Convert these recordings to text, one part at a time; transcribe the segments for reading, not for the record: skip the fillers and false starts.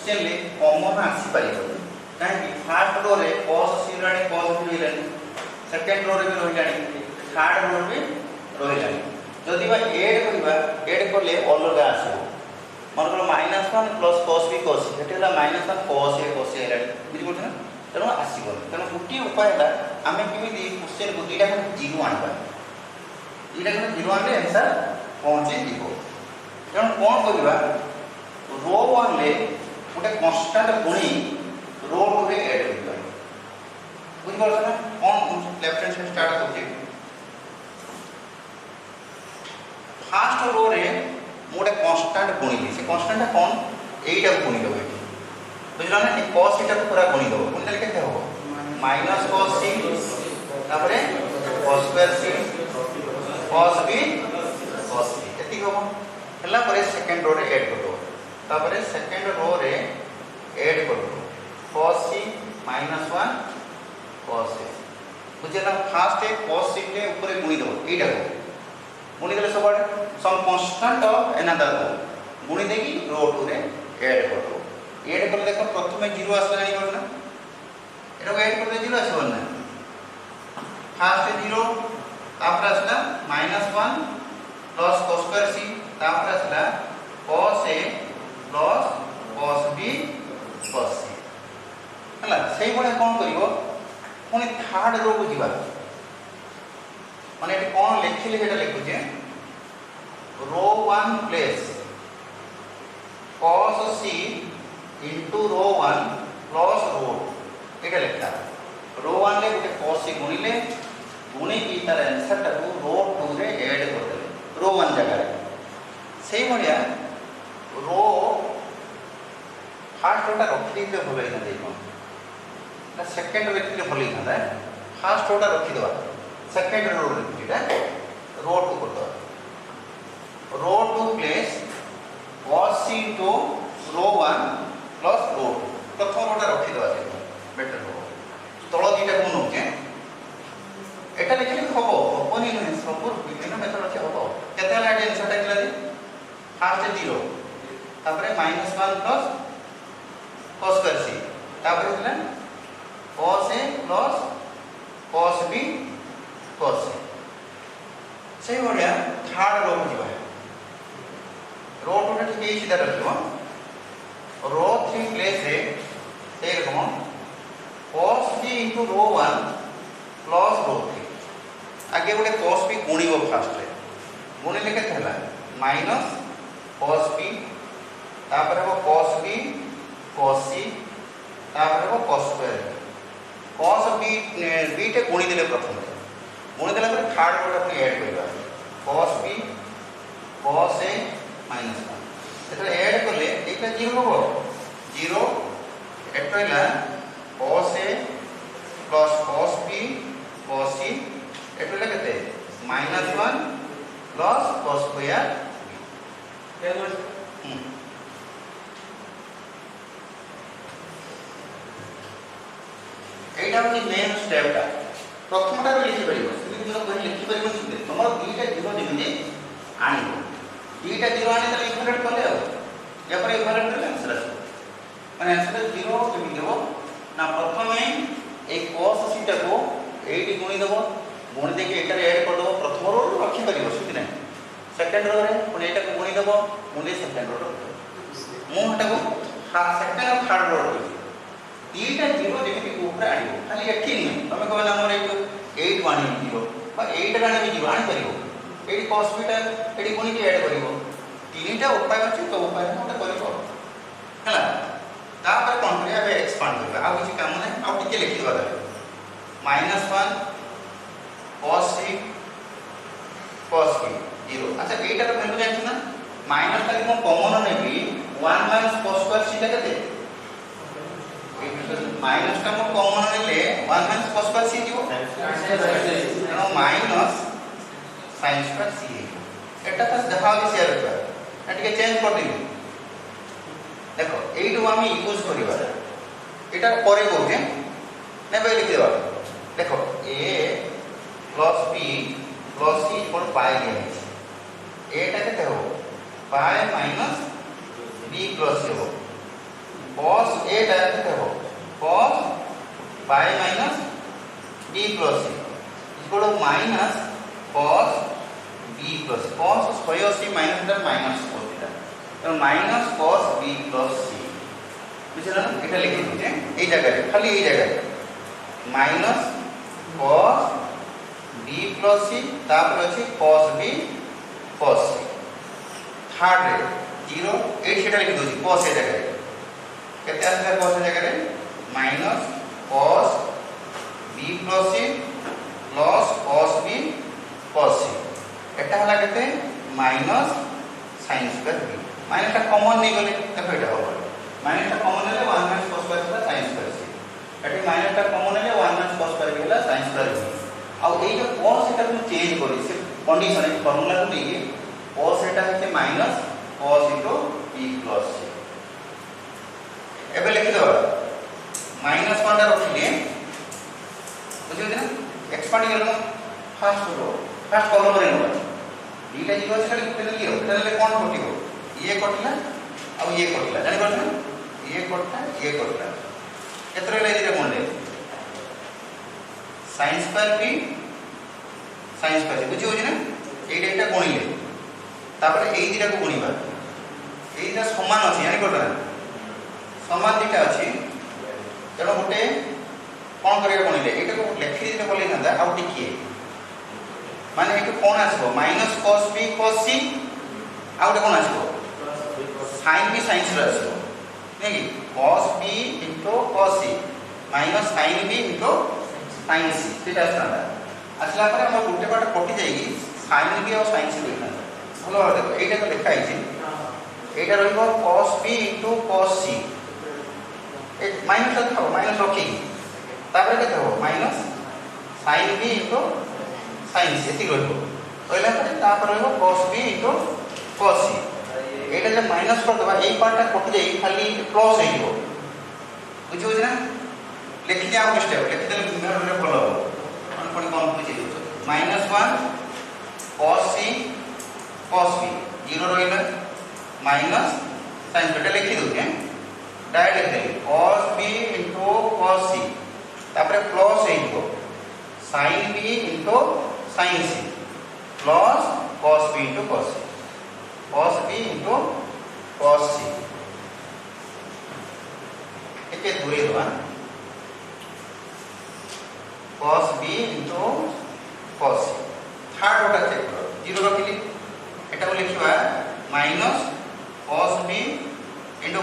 Question ले common आसी परिबो काहे फर्स्ट रो रे cos c राणी cos b रहिलानी सेकंड रो रे भी रहिलानी थर्ड रो रे रहिलानी जदि बा ऐड करले अलगा आसीबो मन को -1 plus cos b cos c हेटेला -1 cos a cos a लानी बुझि पड़छ ना तेणु आसीबो तेणु गुटी उपायटा आमे केमिति क्वेश्चन को दीटा जीरो आनबा दीटा जीरो आनले आंसर पहुंची दिबो तेणु कोन करबा रो 1 ले गोटे कांस्टेंट गुणी रो 2 रे ऐड करबा बुझि पड़छ ना कोन लेफ्ट हैंड से स्टार्ट करछि फर्स्ट रो रे मोटे कांस्टेंट गुणी से कांस्टेंट कोन एटा गुणी दबो एटी बुझला ना cos एटा पूरा गुणी दबो गुणी देले केते होबो -cos c तापरे cos square c cos b cos c एती होबो हला परे सेकंड रो रे ऐड कर दो तापरे सेकंड रो रे ऐड कर दो cos c -1 cos a बुझला फर्स्ट ए cos c के ऊपर गुणी दो एटा गुणी देले सब सम कांस्टेंट ऑफ अनदर गुणी देकी रो 2 रे ऐड कर दो ऐड कर देखो प्रथमे 0 आसला जानि पड़ना एटा ऐड कर दे 0 आसबो ना फर्स्ट 0 तापर आसला -1 प्लस cos स्क्वायर c तापर आसला cos a plus cos b cos c हला सेही बळे कोन करिवो पुनी थर्ड रो को जिबा माने एटी कोन लिखिले हेटा लिखु जे रो 1 प्लस cos c into रो 1 प्लस रो एटा लिखता रो 1 ले गोटे cos c गुणिले गुणी की तार आंसर टा को रो 2 रे ऐड कर देले रो 1 जगह सेही बळिया रो फर्स्ट रोटा रखि दे भले ना देखो ना सेकंड रो रखि भले ना फर्स्ट रोटा रखि दवा सेकंड रो रखिटा रो 2 कर दवा row 2 plus cos c to row 1 plus row प्रथम रोटा रखि दवा देखो बेटर हो तळ दीटा को नोके एटा लिखले हबो हबोनी न सब विभिन्न मेथड अछि हबो केते लाइट आंसर टा दिला फर्स्ट 0 तापरे -1 प्लस cos स्क्वायर c तापरे दिला cos a plus cos b cos a से बढिया थर्ड रो जिबा रो 2 टा ठीक सीधा रखिबो रो 3 प्लेस रे से रकम cos b into रो 1 प्लस रो 3 आगे गोटे cos b गुणीबो फर्स्ट रे गुणी ले केते हला माइनस cos b तापर हो cos b cos c तापर हो cos स्क्वायर cos b टे गुणी देले प्रथम गुणी देला पर थर्ड रोटा पुनी ऐड करबा cos b cos a -1 एतले add करले एटा 0 हो 0 एटला cos a plus cos b cos c एटला केते -1 प्लस cos स्क्वायर एटा होची मेन स्टेप टा प्रथम टा लिखि परिबो सिमिति जन कहि लिखि परिबो सिमिति तमर दीटा जीरो दिने आनिबो दीटा जीरो आने त इक्विवेलेंट करले आ या पर इक्विवेलेंट करले आंसर आसे माने आंसर जीरो केमि देबो ना प्रथमे ए cos c टा को 8 गुणी देबो गुणी देके एटा रे ऐड कर देबो प्रथम रो रखि परिबो सिमिति नै सेकंड रो रे पुनी एटा को गुणी देबो गुणी सेकंड रो मु हटा को सेकंड और थर्ड रो दीटा जीरो जेमिति ऊपर आनिबो खाली एठी नै तमे कहला हमर 8 वाणी जीरो बा 8 राणी भी जीरो आनी परिबो एडी cos b टा एडी गुणी के ऐड परिबो तीनटा उपाय अछि तो उपाय मोटा परिबो हला ता पर कोन करिया बे एक्सपांड करबा आ किछि काम नै आ टिके लिखि दबा -1 cos c cos b 0 अच्छा एटा रो वैल्यू जानि ना माइनस खाली को कॉमन नै भी 1 - cos स्क्वायर c टा केते माइनस टा को कॉमन ले 1 - cos स्क्वायर c दिबो एनो माइनस sin स्क्वायर c एटा त जहां भी शेयर करबा एटा चेंज कर दिबो देखो एइटो हम यूज करिबा एटा परे कोजे नै बे लिखि देबा देखो a plus b plus c equal pi दिया है एटा केते हो pi minus b plus c हो cos a टा केते हो cos pi minus b plus c equal to minus cos b plus cos 180 minus टा माइनस cos थीटा तो minus cos b plus c बुझला ना एटा लिखि दे ए जगह रे खाली ए जगह रे minus cos b plus c तापर अछि cos b cos c third रे 0 8 सेटा लिखि दोछि cos ए जगह रे केते आसे cos ए जगह रे minus cos b plus c plus cos b cos c एटा हला केते minus sin square b minus टा कॉमन नहीं गले देखो एटा हो माइनस टा कॉमन ले 1 माइनस cos स्क्वायर होला sin square c eighty minus टा कॉमन ले 1 माइनस cos स्क्वायर होला sin स्क्वायर b आ ए जो cos एटा को चेंज करी से कंडीशन ए फार्मूला को लेके cos एटा है minus cos into b plus c एबे लिखि दो माइनस 1 टा रखिले बुझियो ना एक्सपांड करलो फर्स्ट रो फर्स्ट कॉलम रे नो दीटा जीरो से खाली गुटे लियो एटा ले कोन कटिबो ये कटला आ ये कटला जानि परछन ये कटला केतरे ले दिरे कोन ले sin square b sin square बुझियो जे ना एटा एटा गुणिले तापर ए दिटा को गुणिबा ए दिटा समान अछि जानि करला समान दिटा अछि चलो गुटे कोन करिया गुणिले एटा को लेखि दिले बोले नंदा आउ टिकिए माने एटा कोन आछो minus cos b cos c आउ कोन आछो sin b sin c आछो नेकी cos b cos c minus sin b sin c सेटा आछना आछला पर हम गुटे पाट कटि जाईगी sin b और sin c देखना भलो देखो एटा तो लिखा आइछि एटा रहइबो cos b cos c ए माइनस देखो माइनस रखी तापर केते हो minus sin b sin c एति रहइबो कहला पर तापर रहइबो cos b cos c एटा जे माइनस कर दबा एई पार्टटा कटि जाई खाली प्लस हेइबो बुझियो जे ना लिखि जाओ स्टेप लिखि देले बिना रे भलो कोन बुझि दियो -1 cos c cos b 0 रहिला माइनस sin बेटा लिखि दो के डायरेक्ट लिखि cos b cos c तापर प्लस हेइबो sin b sin c plus cos b cos c cos b cos c एके दूरे दवा cos b cos c third ओटा चेक करो 0 रखिली एटा को लिखिबा minus cos b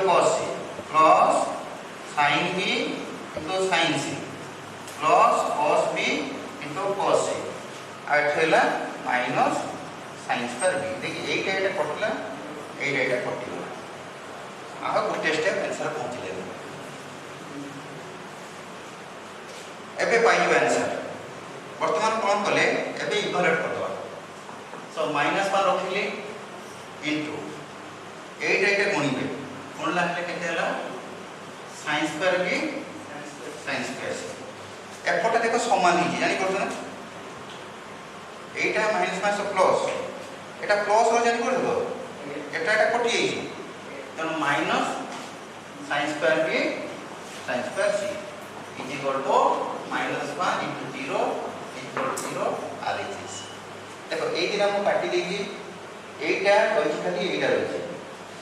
cos c plus sin b sin c plus cos b cos c आ एठेला माइनस sin स्क्वायर b देखि एटा एटा कटला एटा एटा कटिला आ गुटे स्टेप आंसर पहुंचले एबे पाइबा आंसर वर्तमान कोन कले एबे इक्वालेट कर दवा सो -1 रखिले इनटू 8 एटा गुणिबे कोन लागले केते हला sin square b sin square c एपटा देखो समान हिजी जानि करछ ना एटा माइनस प्लस एटा प्लस रो जानि कर दो एटा एटा कटि आइछि त minus sin square b sin square c is equal to -1 * 0 = 0 RHS देखो ए दिन हम काटि देगी एटा होइछि खाली एटा रहछि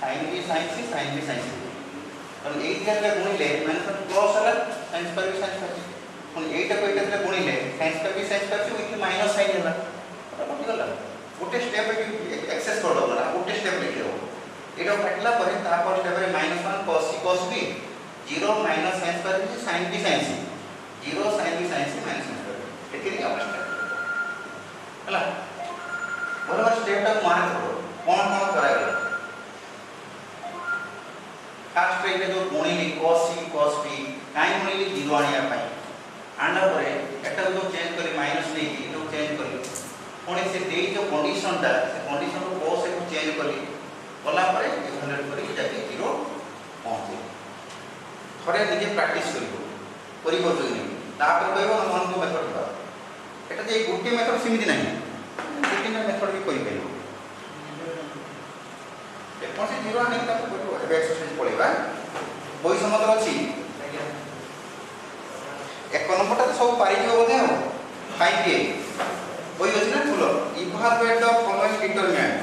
sin b sin c sin b sin c तो ए दिन ले गुणिले माइनस प्लस हला sin square b sin square c कोन एटा को एटा ले गुणिले sin square b sin square c with minus sine हला कटि गला गोटे स्टेप एक्सेस कर दो ना गोटे स्टेप लिखि दो एटा काटला पर तापर स्टेप रे -1 cos c cos b 0 minus sin square b sin b sin c 0 sin b sin c minus sin square एतिरी आवश्यक हला बराबर स्टेप टा मार्क करो कोन कोन कराइला फर्स्ट रे जो गुणिली cos c cos b काई गुणिली 0 आनिया पाई आंडा परे एटा जो चेंज करी माइनस नै की तो चेंज करी कोन से दे जो कंडीशन को cos को चेंज करी बोला परे इक्वलेट करी जाके 0 पहुंचे थोड़े निजे प्रैक्टिस करिवो जो नहीं तापर कहबो मन को मेथड बा एटा जे गुटी मेथड सिमिति नहीं गुटी ना मेथड भी कोई कहबो ए कोन से 0 आने का तो एक्सरसाइज पड़ेगा বই সমতল ଅଛି एक नंबर टा सब पारि दियो बोधे हो 5 के বই ଅଛି ନା ফুল इभालुएट द फॉलोइंग डिटरमिनेंट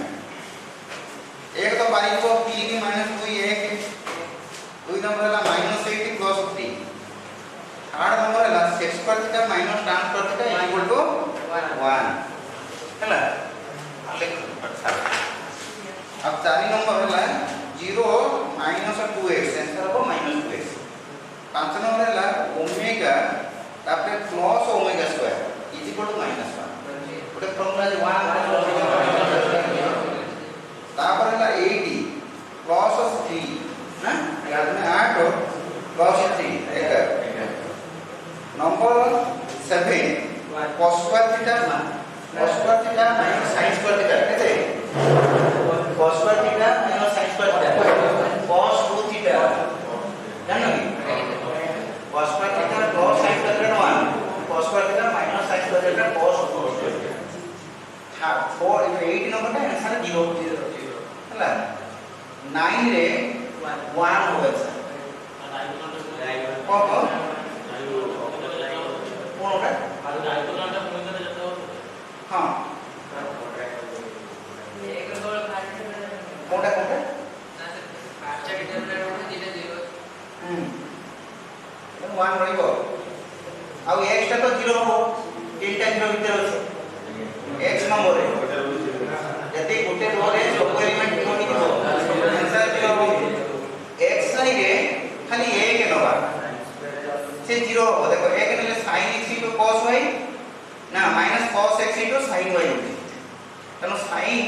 एक तो पारि को 3 - 2 1 2 नंबर है -80 + 3 थर्ड नंबर है sec square theta - tan square theta equal to 1 हैला अब 4 नंबर है 0 - 2x आंसर हो -2x 5 नंबर है ओमेगा तापर plus omega square is equal to -1 गोटे फॉर्मूला जे 1 तापर है 80 प्लस 3 ना याद में 8 plus 3 number 7 cos square theta minus sin square theta कैसे cos square theta minus sin square theta cos 2 theta जानना cos square theta plus sin square theta 1 cos square theta minus sin square theta cos 2 था 4 8 number का answer 0 हला 9 रे 1 होवे sir कोन हां कोटा कोटा अच्छा determinant दिले 0 1 रहिबो आ x टा तो 0 हो 3 टा 0 भीतर ଅଛି x नंबर रे जति गुटे रो रे सब एलिमेंट 0 नि दिबो आंसर 0 हो x लाई रे खाली 1 नबा से 0 हो देखो 1 नेले sin x * cos y ना minus cos x * sin y होती तनो sin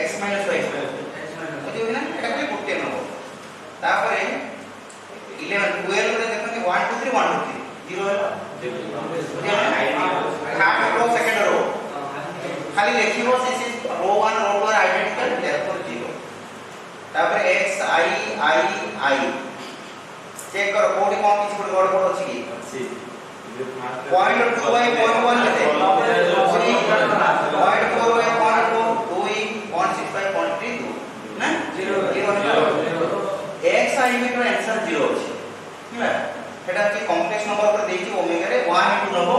x - y बुझियो ना एटा खाली गुटे नबो तापर 11 12 रे देखो 1 2 3 1 2 3 0 थर्ड रो सेकंड रो खाली लिखिबो this is row 1 row 2 are identical therefore 0 तापर x i चेक करो कोडी कोन किछ कोड गड़बड़ अछि की पॉइंट 2 बाय पॉइंट 1 लेते point 4 by point 2 2 0.6 by point 3 2 ना 0 x i में तो आंसर 0 अछि ठीक है एटा कि कॉम्प्लेक्स नंबर पर देछि ओमेगा रे 1 * नबो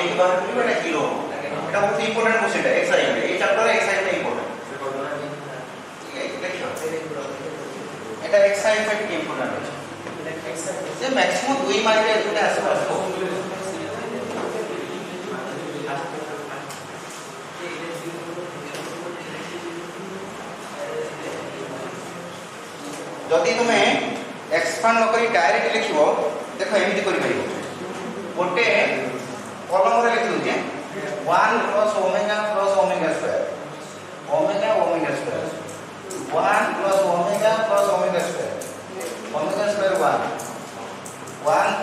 एक बार करी एटा 0 एटा बहुत इंपोर्टेंट क्वेश्चन है x i में ए चैप्टर x i में इंपोर्टेंट देखियो एटा x i में की इंपोर्टेंट है से मैक्सिमम 2 मार्क रे एटा आसो जदि तुमे एक्सपांड न करी डायरेक्ट लिखिबो देखो एमिति करि परिबो गोटे कॉलम रे लिखि जे 1 + omega + omega square omega omega square 1 + omega + omega square omega square 1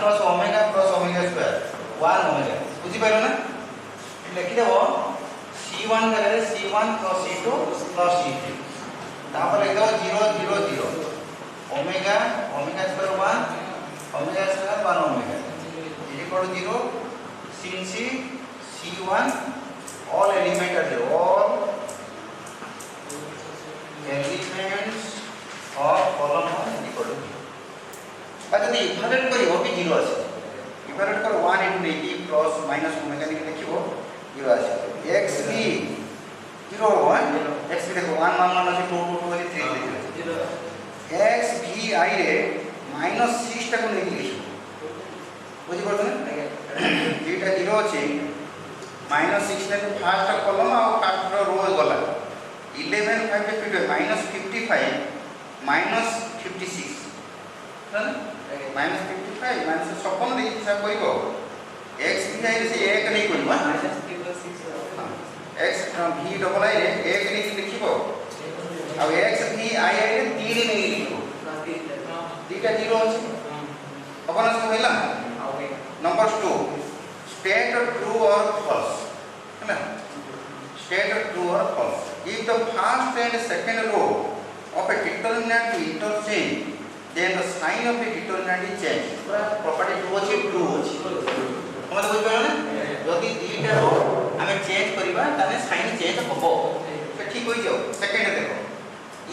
+ omega + omega square 1 omega बुझि पाइलो ना लिखि देबो c1 करे c1 + c2 + c3 तापर लिखो 0 0 0 omega square 1 omega square 1 omega is equal to 0 since c1 all element are 0 all elements of column 1 is equal to 0 जदि equivalent करिवो कि 0 आसे इक्विवेलेंट कर 1 * नेगेटिव प्लस माइनस ओमेगा नि लिखिबो 0 आसे x भी 0 1 x भी देखो 1 मान मान 2 2 2 3 0 x v i रे -6 टा को नै लिखिबो बुझि पड़छ ना जेटा 0 अछि -6 टा फर्स्ट कॉलम आ फर्स्ट रो गला 11 5 पे -55 -56 है ना -55 -56 रे हिसाब करिवो x v i रे से 1 नै करिवो x v डबल i रे 1 नै लिखिबो आ x v i रे 3 नै लिखिबो दीटा 0 अछि अपन से होला number 2 state true or false है ना state true or false if the first and second row of a determinant interchange then the sign of the determinant is changed property 2 अछि true अछि हम बुझ पायो ना यदि दीटा रो हमें चेंज करबा तने साइन चेंज होबो तो ठीक होई जाओ सेकंड देखो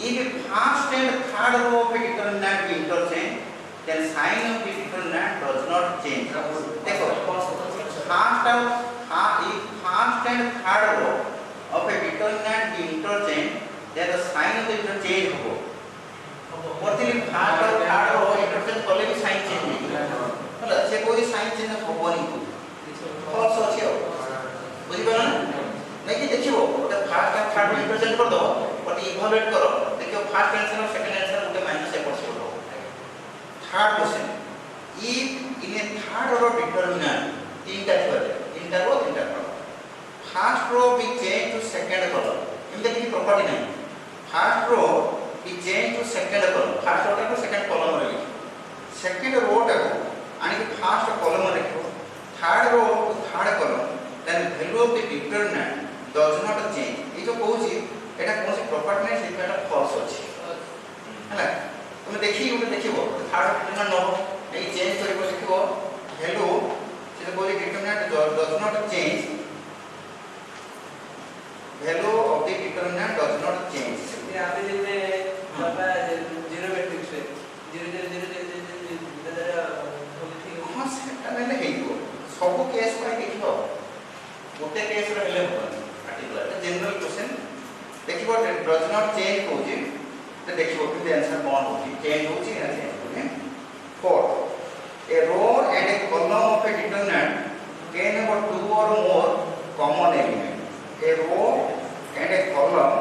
if first and third row of a determinant interchange then sign of the determinant does not change. देखो first and third row of a determinant be interchange, then the sign of the interchange होगा. वर्तनी first और third row interchange कले भी sign change नहीं. मतलब से कोई sign change होगा नहीं. false ଅଛି ଆଉ. बुझी पालो ना? नहीं कि देखियो ଗୋଟେ first and third row interchange कर दो, ଗୋଟେ evaluate करो, देखियो first answer और second answer ଗୋଟେ minus 1% होगा. Third question, if in a third row determinant तीनटा row first row be changed to second column, इनके किसी property नहीं. First row be changed to second column, first row को second column में रखियो, second row को आने के first column में रखियो, third row को third column, then value of the determinant does not change. ये जो कौची एटा कौन सी property नहीं सिर्फ एटा false होची, है ना? तुम देखिए थर्ड डिटरमिनेंट नो ये चेंज करिबो लिखिबो वैल्यू से बोली determinant does not change, value of the determinant does not change. ये आप जैसे बाबा जीरो मैट्रिक्स है 0 0 0 हां सेटा मैंने हेइबो सब केस पर देखिबो गोटे केस रे हेले पार्टिकुलर जनरल क्वेश्चन देखिबो डज नॉट चेंज होजी तो देखिए कि आंसर कौन होगी चेंज होगी ना चेंज होगी. 4 a row and a column of a determinant can have two or more common elements. A row and a column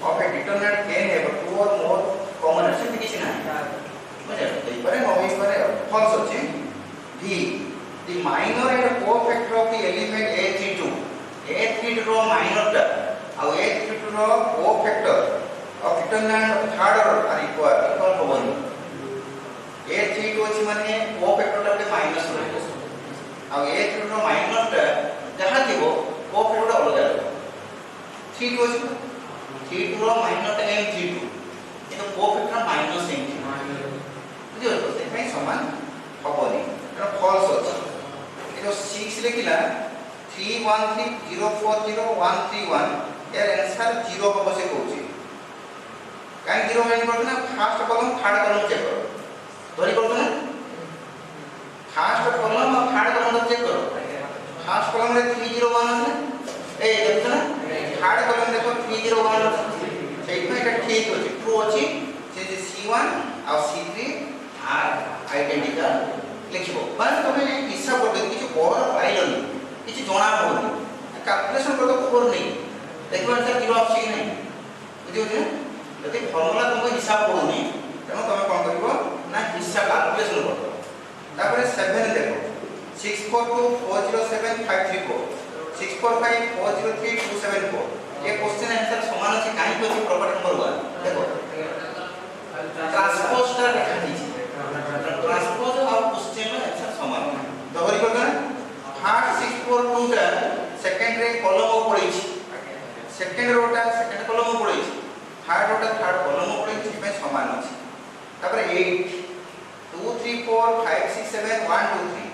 of a determinant can have two or more common elements. किसी ना मुझे तो ये परे noise परे false होची. B the minor and co-factor of the element A32 row minor टा और A32 row co-factor of determinant of third order are equal होबनी. A32 अछि माने co-factor टा माइनस रहबो और A32 रो माइनस टा जहां देबो co-factor टा अलग रहबो. 32 अछि 32 रो माइनस टा M32 କିନ୍ତୁ co-factor माइनस M32 बुझियो तो से समान होबनी एटा फॉल्स अछि. ए जो 6 लेखिला 3130403131 यार आंसर 0 होबो से कहूची काई 0 माइन करतो ना first column third column check करो धरि करतो ना फर्स्ट कॉलम और थर्ड कॉलम चेक करो. फर्स्ट कॉलम रे 301 है ए देखो ना थर्ड कॉलम देखो 301 सेही पे एटा ठीक होची ट्रू होची से C1 और C3 आर आइडेंटिकल लिखिबो माने तमे हिसाब करते किछ बड़ पाइलन किछ जणा होनी कैलकुलेशन करतो खबर नहीं देखो आंसर 0 आछि कि नहीं बुझियो जे यदि फॉर्मूला तुमको हिसाब पड़ोनी तेणु तुम कौन कर ना हिसाब कैलकुलेशन कर. तापर 7 देखो 64240754 64540324 ये क्वेश्चन आंसर समान अछि काई को प्रॉपर्टी नंबर 1 देखो ट्रांसपोज टा लिखा दीजिए ट्रांसपोज और क्वेश्चन में आंसर समान दोहरी करना फर्स्ट 642 टा सेकंड रे कॉलम पड़ै छी सेकंड रो टा सेकंड कॉलम पड़ै छी थर्ड रो टा थर्ड कॉलम पड़ै छी में समान अछि. तापर 8 2 3 4 5 6 7 1 2 3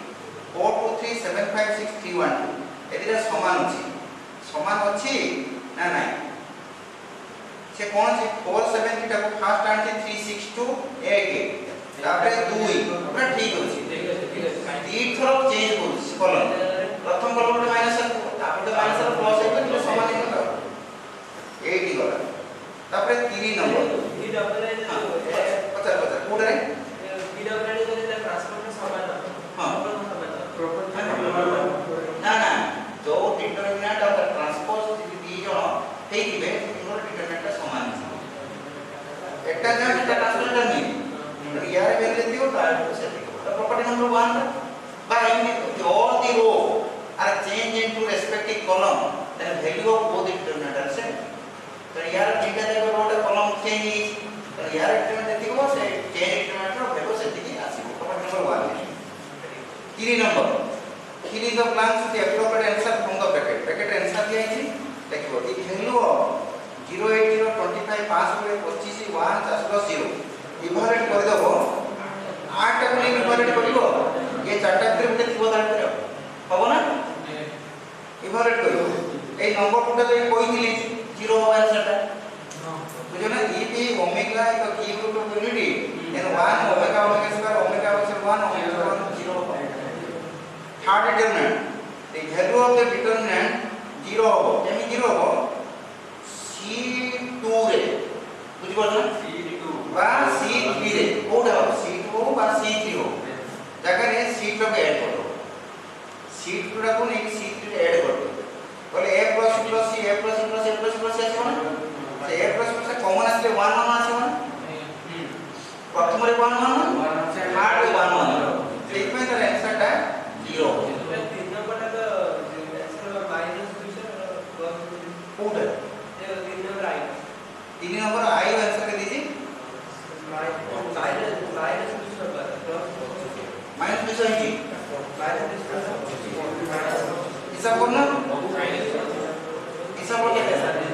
4 2 3 7 5 6 3 1 2 एदिरा समान अछि ना नहीं से कोन छै 4 7 टा को फर्स्ट आंसर 3 6 2 8 तापर 2 पूरा ठीक अछि. तीन थरो चेंज होछि कॉलम प्रथम कॉलम रे माइनस तापर माइनस प्लस है तो समान है 8 गला. तापर 3 नंबर ई डबल है 50 कोड रे ई डबल है तो ट्रांसफॉर्म समान हां प्रॉपर्टी ना जो डिटरमिनेंट और ट्रांसपोज दी जो हे दिबे इनर डिटरमिनेंट समान है एकटा जा एकटा ट्रांसपोज नहीं यार वैल्यू दियो तार से property number 1 by all the row are changed into respective column then value of both the determinant are same. तो यार ठीक है देखो रोड कॉलम चेंज तो यार डिटरमिनेंट देखो से चेंज डिटरमिनेंट रो वैल्यू से दिखी आसी property number 1 3 number fill in the blanks with the appropriate answer from the bracket answer दिया है देखो the value of 08025 5 में 25 1 410 इवैल्यूएट कर दबो 8 टा को इवैल्यूएट करिवो ये चारटा भितर मते थिबो दार करियो हबो ना इवैल्यूएट करियो ए नंबर टोटल ए कोइ दिली 0 हो आंसर ता बुझो ना ई भी ओमेगा तो की group of unity then 1 omega omega square omega third determinant the value of the determinant 0 हो केमी 0 हो C2 रे बुझि पड़छ C2 बा C3 रे कोडा C2 हो बा C3 हो जगह रे C2 को ऐड कर दो C2 को नहीं C3 रे ऐड कर दो बोले a plus c plus c a plus c plus a plus c plus c आछो ना से a plus plus कॉमन आछले 1 1 आछो ना प्रथम रे 1 1 थर्ड रे 1 1 सेट में तर आंसर टा 0 तीन नंबर तो आंसर माइनस 2 से प्लस कोडा ये तीन नंबर आई तीन नंबर आई रो आंसर के दीजिए माइनस 2 से प्लस माइनस 2 है माइनस 2 हिसाब करना हिसाब बोल क्या